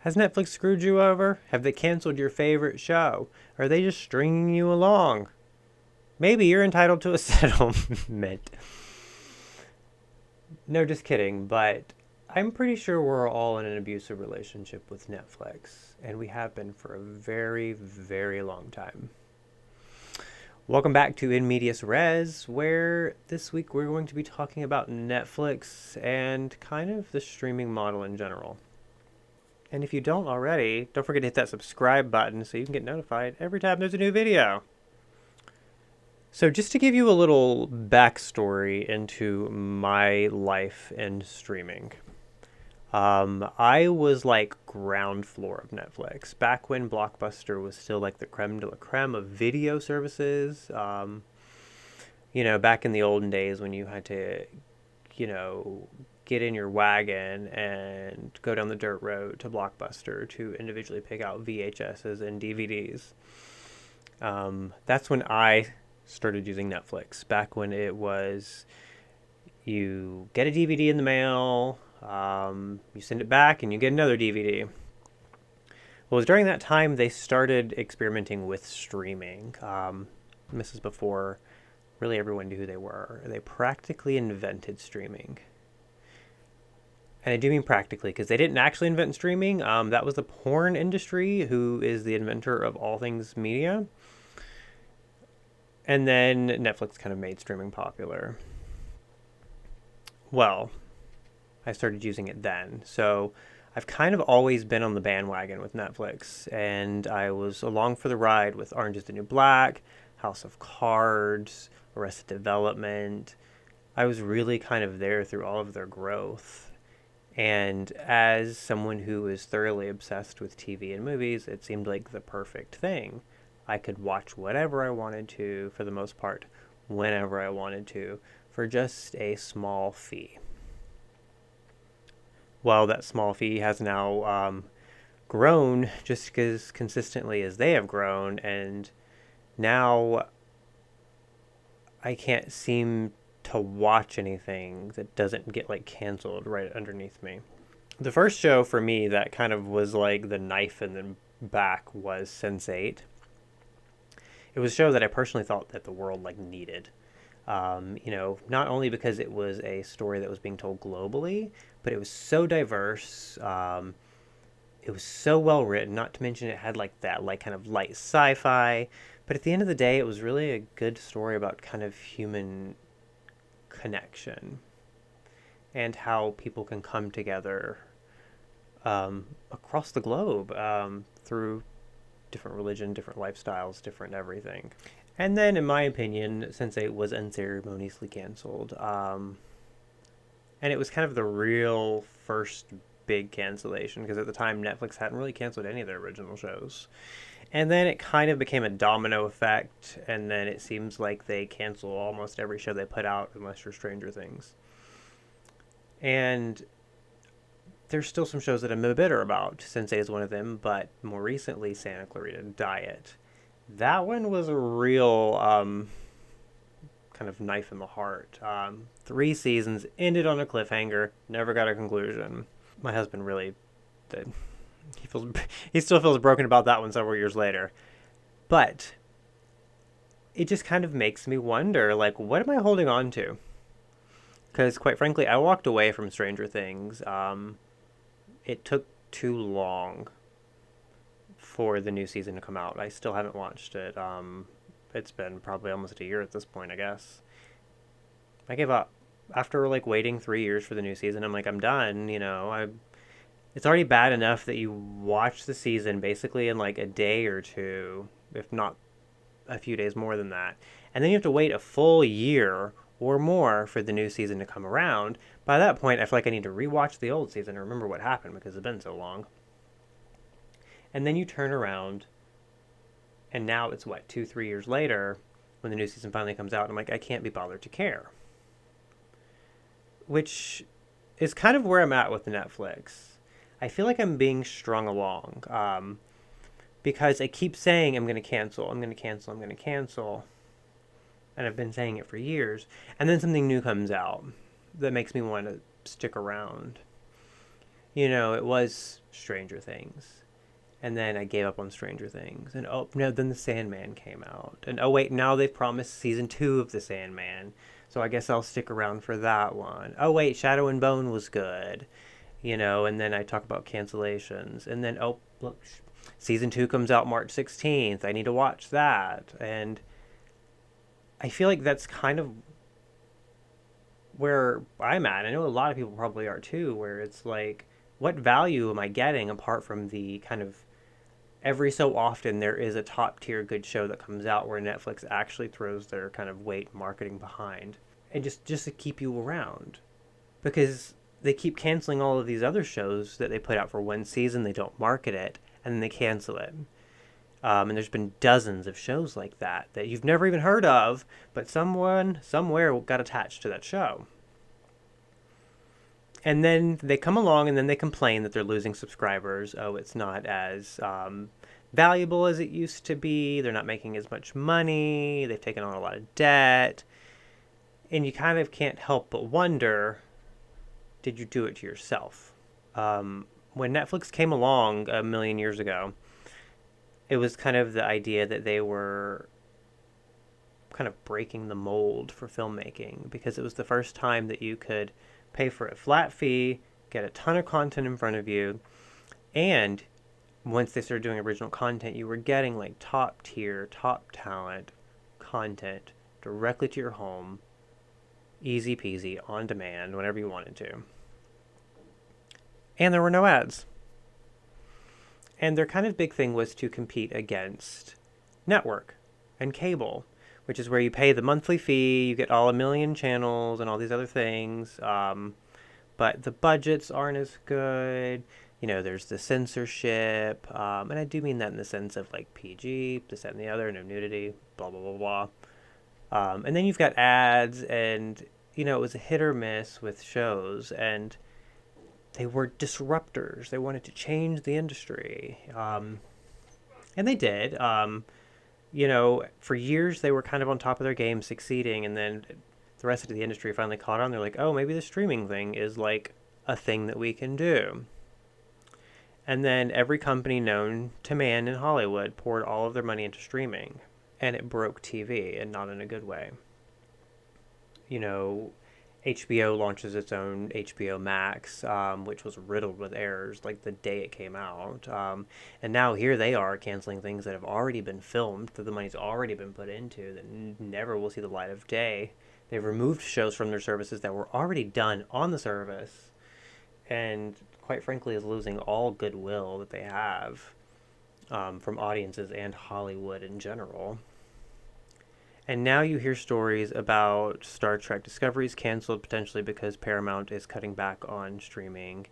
Has Netflix screwed you over? Have they canceled your favorite show? Are they just stringing you along? Maybe you're entitled to a settlement. No, just kidding, but I'm pretty sure we're all in an abusive relationship with Netflix, and we have been for a very, very long time. Welcome back to In Medias Res, where this week we're going to be talking about Netflix and kind of the streaming model in general. And if you don't already, don't forget to hit that subscribe button so you can get notified every time there's a new video. So just to give you a little backstory into my life in streaming. I was like ground floor of Netflix back when Blockbuster was still like the creme de la creme of video services. Back in the olden days when you had to, get in your wagon and go down the dirt road to Blockbuster to individually pick out VHSs and DVDs. That's when I started using Netflix, back when it was you get a DVD in the mail, you send it back, and you get another DVD. Well, it was during that time they started experimenting with streaming. This is before really everyone knew who they were. They practically invented streaming. And I do mean practically, because they didn't actually invent streaming. That was the porn industry, who is the inventor of all things media. And then Netflix kind of made streaming popular. Well, I started using it then. So I've kind of always been on the bandwagon with Netflix. And I was along for the ride with Orange is the New Black, House of Cards, Arrested Development. I was really kind of there through all of their growth. And as someone who is thoroughly obsessed with TV and movies, it seemed like the perfect thing. I could watch whatever I wanted to, for the most part, whenever I wanted to, for just a small fee. Well, that small fee has now grown just as consistently as they have grown, and now I can't seem to watch anything that doesn't get like canceled right underneath me. The first show for me that kind of was like the knife in the back was Sense8. It was a show that I personally thought that the world like needed. Not only because it was a story that was being told globally, but it was so diverse. It was so well written, not to mention it had like that like kind of light sci-fi. But at the end of the day, it was really a good story about kind of human connection and how people can come together across the globe through different religion, different lifestyles, different everything. And then, in my opinion, Sense8 was unceremoniously canceled. And it was kind of the real first big cancellation, because at the time Netflix hadn't really canceled any of their original shows. And then it kind of became a domino effect, and then it seems like they cancel almost every show they put out unless you're Stranger Things. And there's still some shows that I'm a bit bitter about. Sense8 is one of them, but more recently, Santa Clarita Diet. That one was a real kind of knife in the heart. 3 seasons, ended on a cliffhanger, never got a conclusion. My husband really did. He still feels broken about that one several years later. But it just kind of makes me wonder, like, what am I holding on to? Because quite frankly, I walked away from Stranger Things. It took too long for the new season to come out. I still haven't watched it. It's been probably almost a year at this point, I guess. I gave up. After like waiting 3 years for the new season, I'm like, I'm done, It's already bad enough that you watch the season basically in like a day or two, if not a few days more than that. And then you have to wait a full year or more for the new season to come around. By that point, I feel like I need to rewatch the old season and remember what happened because it's been so long. And then you turn around, and now it's 2-3 years later when the new season finally comes out, and I'm like, I can't be bothered to care. Which is kind of where I'm at with Netflix. I feel like I'm being strung along because I keep saying I'm going to cancel, I'm going to cancel, I'm going to cancel. And I've been saying it for years. And then something new comes out that makes me want to stick around. It was Stranger Things. And then I gave up on Stranger Things. And oh, no, then The Sandman came out. And oh, wait, now they've promised season 2 of The Sandman. So I guess I'll stick around for that one. Oh, wait, Shadow and Bone was good. And then I talk about cancellations. And then, oh, look, season 2 comes out March 16th. I need to watch that. And I feel like that's kind of where I'm at. I know a lot of people probably are too, where it's like, what value am I getting apart from the kind of every so often there is a top tier good show that comes out where Netflix actually throws their kind of weight marketing behind, and just to keep you around, because they keep canceling all of these other shows that they put out for one season. They don't market it, and then they cancel it. And there's been dozens of shows like that you've never even heard of, but someone somewhere got attached to that show. And then they come along and then they complain that they're losing subscribers. Oh, it's not as valuable as it used to be. They're not making as much money. They've taken on a lot of debt. And you kind of can't help but wonder, did you do it to yourself? When Netflix came along a million years ago, it was kind of the idea that they were kind of breaking the mold for filmmaking, because it was the first time that you could pay for a flat fee, get a ton of content in front of you, and once they started doing original content, you were getting like top tier, top talent content directly to your home, easy peasy, on demand, whenever you wanted to. And there were no ads. And their kind of big thing was to compete against network and cable, which is where you pay the monthly fee, you get all a million channels and all these other things, but the budgets aren't as good. There's the censorship, and I do mean that in the sense of like PG, this, that, and the other, no nudity, blah, blah, blah, blah. And then you've got ads, and, it was a hit or miss with shows, and they were disruptors. They wanted to change the industry. And they did. For years they were kind of on top of their game, succeeding, and then the rest of the industry finally caught on. They're like, oh, maybe the streaming thing is like a thing that we can do. And then every company known to man in Hollywood poured all of their money into streaming, and it broke TV, and not in a good way. HBO launches its own HBO Max, which was riddled with errors like the day it came out. And now here they are canceling things that have already been filmed, that the money's already been put into, that never will see the light of day. They've removed shows from their services that were already done on the service, and quite frankly is losing all goodwill that they have from audiences and Hollywood in general. And now you hear stories about Star Trek Discovery's canceled potentially because Paramount is cutting back on streaming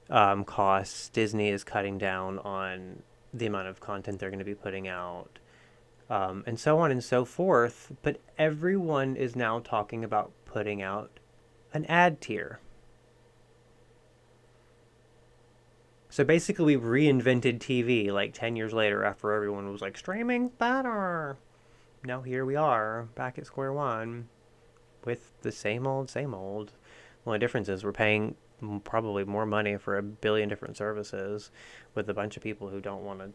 costs. Disney is cutting down on the amount of content they're going to be putting out, and so on and so forth. But everyone is now talking about putting out an ad tier. So basically we reinvented TV like 10 years later after everyone was like, streaming's better. Now here we are, back at square one, with the same old, same old. The only difference is we're paying probably more money for a billion different services with a bunch of people who don't want to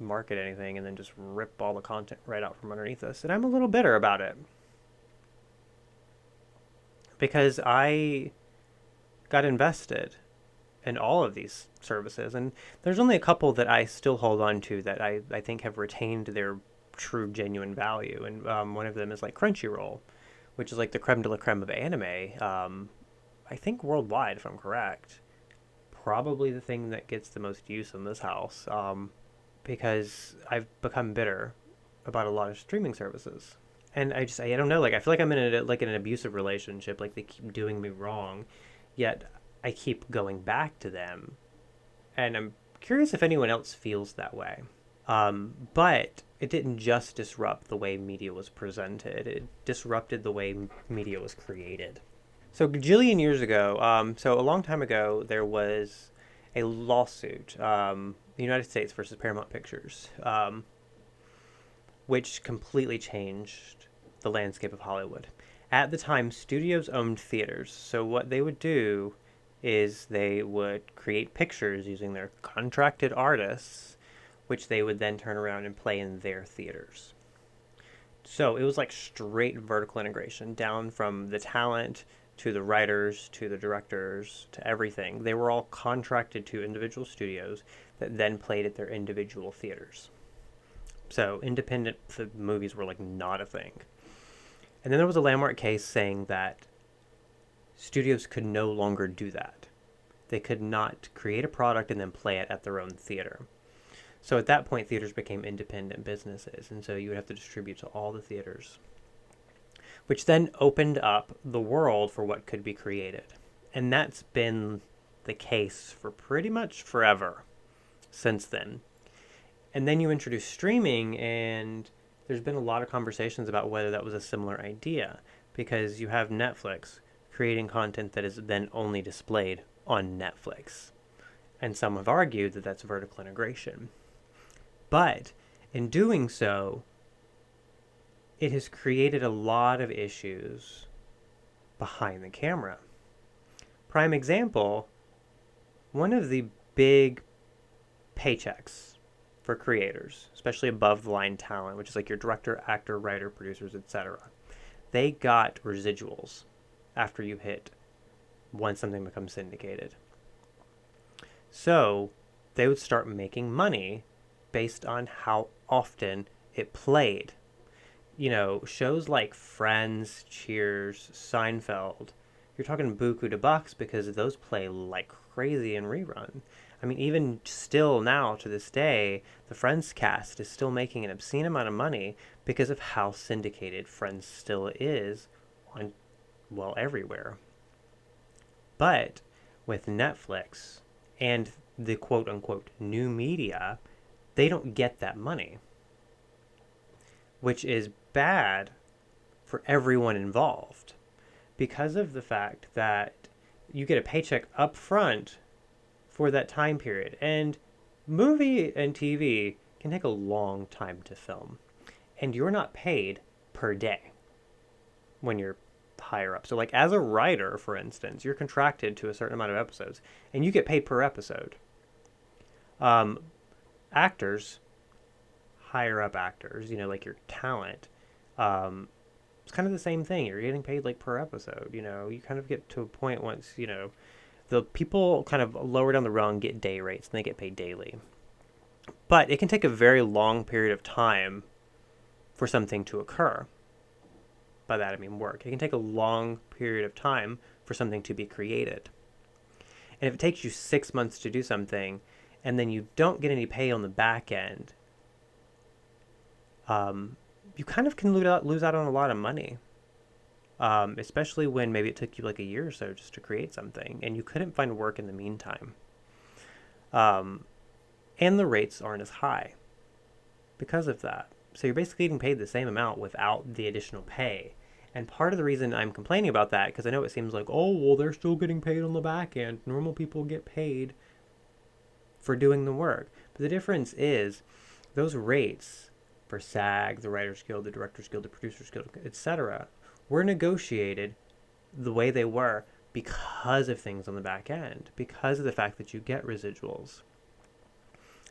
market anything and then just rip all the content right out from underneath us. And I'm a little bitter about it, because I got invested in all of these services, and there's only a couple that I still hold on to that I think have retained their true genuine value, and one of them is like Crunchyroll, which is like the creme de la creme of anime, I think worldwide, if I'm correct. Probably the thing that gets the most use in this house, because I've become bitter about a lot of streaming services, and I don't know, like I feel like I'm in an abusive relationship, like they keep doing me wrong, yet I keep going back to them, and I'm curious if anyone else feels that way. But it didn't just disrupt the way media was presented. It disrupted the way media was created. So a gajillion years ago, so a long time ago, there was a lawsuit, the United States versus Paramount Pictures, which completely changed the landscape of Hollywood. At the time, studios owned theaters. So what they would do is they would create pictures using their contracted artists, which they would then turn around and play in their theaters. So it was like straight vertical integration, down from the talent to the writers to the directors to everything. They were all contracted to individual studios that then played at their individual theaters. So independent movies were like not a thing. And then there was a landmark case saying that studios could no longer do that. They could not create a product and then play it at their own theater. So at that point, theaters became independent businesses, and so you would have to distribute to all the theaters, which then opened up the world for what could be created. And that's been the case for pretty much forever since then. And then you introduce streaming, and there's been a lot of conversations about whether that was a similar idea, because you have Netflix creating content that is then only displayed on Netflix. And some have argued that that's vertical integration. But in doing so, it has created a lot of issues behind the camera. Prime example, one of the big paychecks for creators, especially above the line talent, which is like your director, actor, writer, producers, etc. They got residuals after you hit once something becomes syndicated. So they would start making money based on how often it played. You know, shows like Friends, Cheers, Seinfeld, you're talking buku de bucks because those play like crazy in rerun. I mean, even still now, to this day, the Friends cast is still making an obscene amount of money because of how syndicated Friends still is on, well, everywhere. But with Netflix and the quote-unquote new media, they don't get that money, which is bad for everyone involved because of the fact that you get a paycheck up front for that time period. And movie and TV can take a long time to film, and you're not paid per day when you're higher up. So like as a writer, for instance, you're contracted to a certain amount of episodes and you get paid per episode. Actors, higher up actors, you know, like your talent, it's kind of the same thing. You're getting paid like per episode. You know, you kind of get to a point once, you know, the people kind of lower down the rung get day rates and they get paid daily. But it can take a very long period of time for something to occur. By that I mean work. It can take a long period of time for something to be created. And if it takes you 6 months to do something and then you don't get any pay on the back end, you kind of can lose out on a lot of money. Especially when maybe it took you like a year or so just to create something and you couldn't find work in the meantime. And the rates aren't as high because of that. So you're basically getting paid the same amount without the additional pay. And part of the reason I'm complaining about that, because I know it seems like, oh, well, they're still getting paid on the back end. Normal people get paid for doing the work. But the difference is those rates for SAG, the Writers Guild, the Directors Guild, the Producers Guild, etc., were negotiated the way they were because of things on the back end, because of the fact that you get residuals.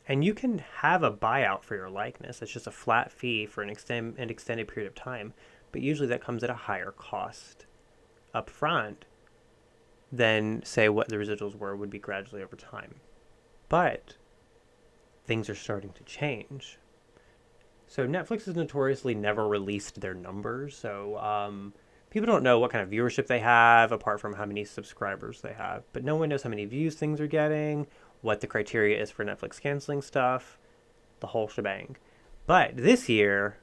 And you can have a buyout for your likeness. It's just a flat fee for an extended period of time. But usually that comes at a higher cost up front than, say, what the residuals would be gradually over time. But things are starting to change. So Netflix has notoriously never released their numbers. So people don't know what kind of viewership they have apart from how many subscribers they have. But no one knows how many views things are getting, what the criteria is for Netflix canceling stuff, the whole shebang. But this year,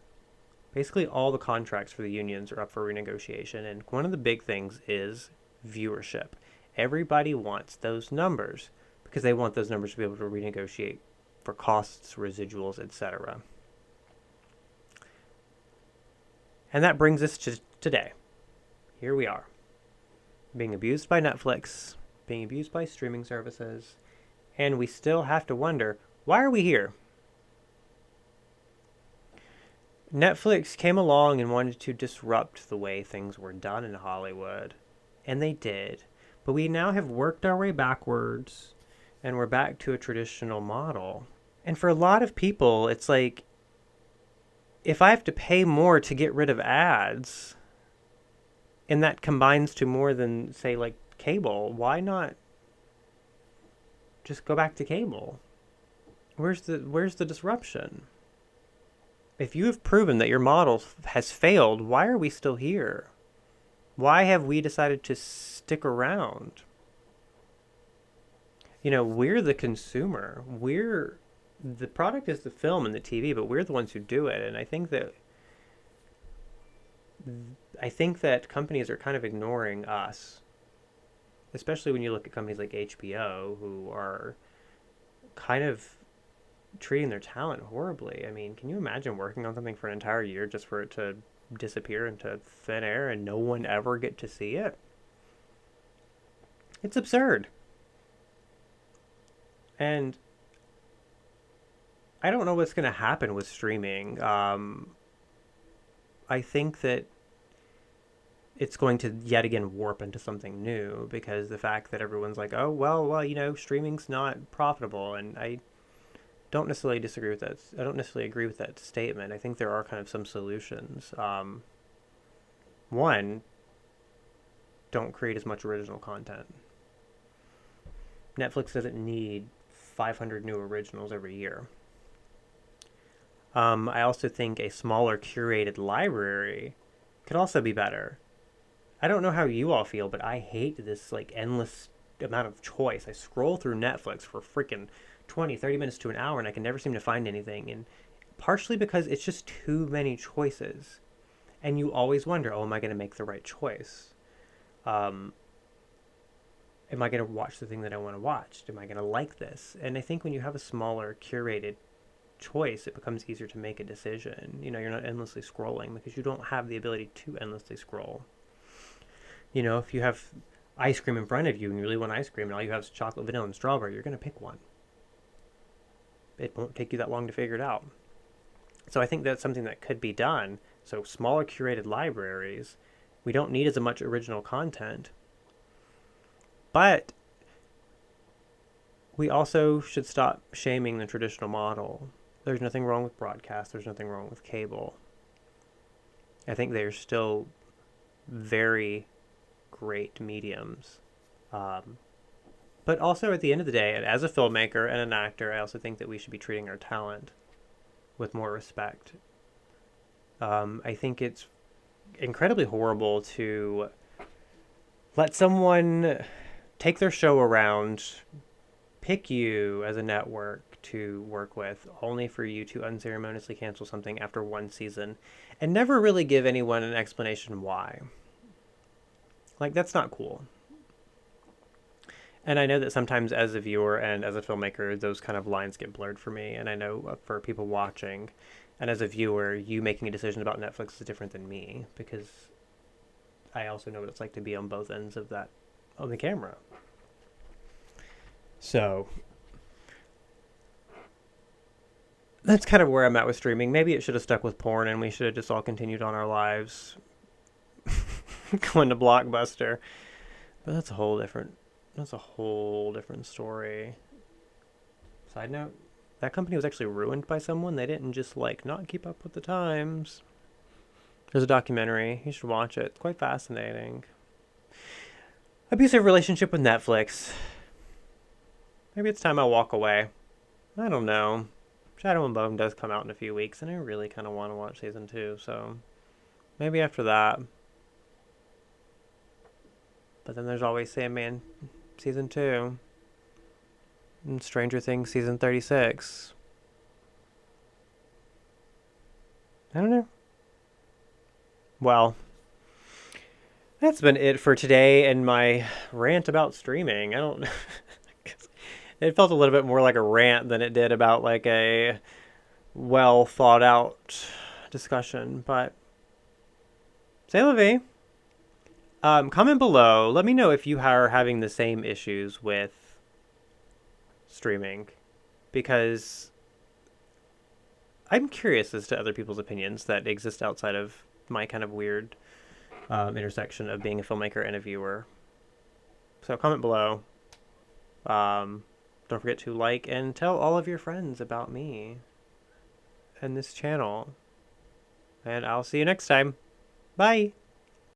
basically all the contracts for the unions are up for renegotiation. And one of the big things is viewership. Everybody wants those numbers because they want those numbers to be able to renegotiate for costs, residuals, etc. And that brings us to today. Here we are, being abused by Netflix, being abused by streaming services, and we still have to wonder, why are we here? Netflix came along and wanted to disrupt the way things were done in Hollywood, and they did. But we now have worked our way backwards and we're back to a traditional model. And for a lot of people, it's like, if I have to pay more to get rid of ads, and that combines to more than, say, like cable, why not just go back to cable? Where's the disruption? If you have proven that your model has failed, why are we still here? Why have we decided to stick around? We're the consumer. The product is the film and the TV, but we're the ones who do it. And I think that companies are kind of ignoring us, especially when you look at companies like HBO, who are kind of treating their talent horribly. I mean, can you imagine working on something for an entire year just for it to disappear into thin air and no one ever get to see it? It's absurd. And I don't know what's going to happen with streaming. I think that it's going to yet again warp into something new, because the fact that everyone's like, oh, well, streaming's not profitable. And I don't necessarily disagree with that. I don't necessarily agree with that statement. I think there are kind of some solutions. One, don't create as much original content. Netflix doesn't need 500 new originals every year. I also think a smaller curated library could also be better. I don't know how you all feel, but I hate this like endless amount of choice. I scroll through Netflix for freaking 20, 30 minutes to an hour and I can never seem to find anything. And partially because it's just too many choices. And you always wonder, oh, am I going to make the right choice? Am I going to watch the thing that I want to watch? Am I going to like this? And I think when you have a smaller curated choice, it becomes easier to make a decision. You're not endlessly scrolling because you don't have the ability to endlessly scroll. If you have ice cream in front of you and you really want ice cream and all you have is chocolate, vanilla, and strawberry, you're going to pick one. It won't take you that long to figure it out. So I think that's something that could be done. So smaller curated libraries. We don't need as much original content. But we also should stop shaming the traditional model. There's nothing wrong with broadcast. There's nothing wrong with cable. I think they're still very great mediums. But also at the end of the day, as a filmmaker and an actor, I also think that we should be treating our talent with more respect. I think it's incredibly horrible to let someone take their show around, pick you as a network to work with, only for you to unceremoniously cancel something after one season and never really give anyone an explanation why. Like, that's not cool. And I know that sometimes as a viewer and as a filmmaker, those kind of lines get blurred for me. And I know for people watching and as a viewer, you making a decision about Netflix is different than me, because I also know what it's like to be on both ends of that, on the camera. So that's kind of where I'm at with streaming. Maybe it should have stuck with porn and we should have just all continued on our lives going to Blockbuster. But that's a whole different story. Side note, that company was actually ruined by someone. They didn't just not keep up with the times. There's a documentary. You should watch it. It's quite fascinating. Abusive relationship with Netflix. Maybe it's time I walk away. I don't know. Shadow and Bone does come out in a few weeks, and I really kind of want to watch season 2, so maybe after that. But then there's always Sandman season 2. And Stranger Things season 36. I don't know. Well, that's been it for today and my rant about streaming. I don't It felt a little bit more like a rant than it did about a well thought out discussion, but c'est la vie. Comment below. Let me know if you are having the same issues with streaming, because I'm curious as to other people's opinions that exist outside of my kind of weird intersection of being a filmmaker and a viewer. So comment below. Don't forget to like and tell all of your friends about me and this channel. And I'll see you next time. Bye!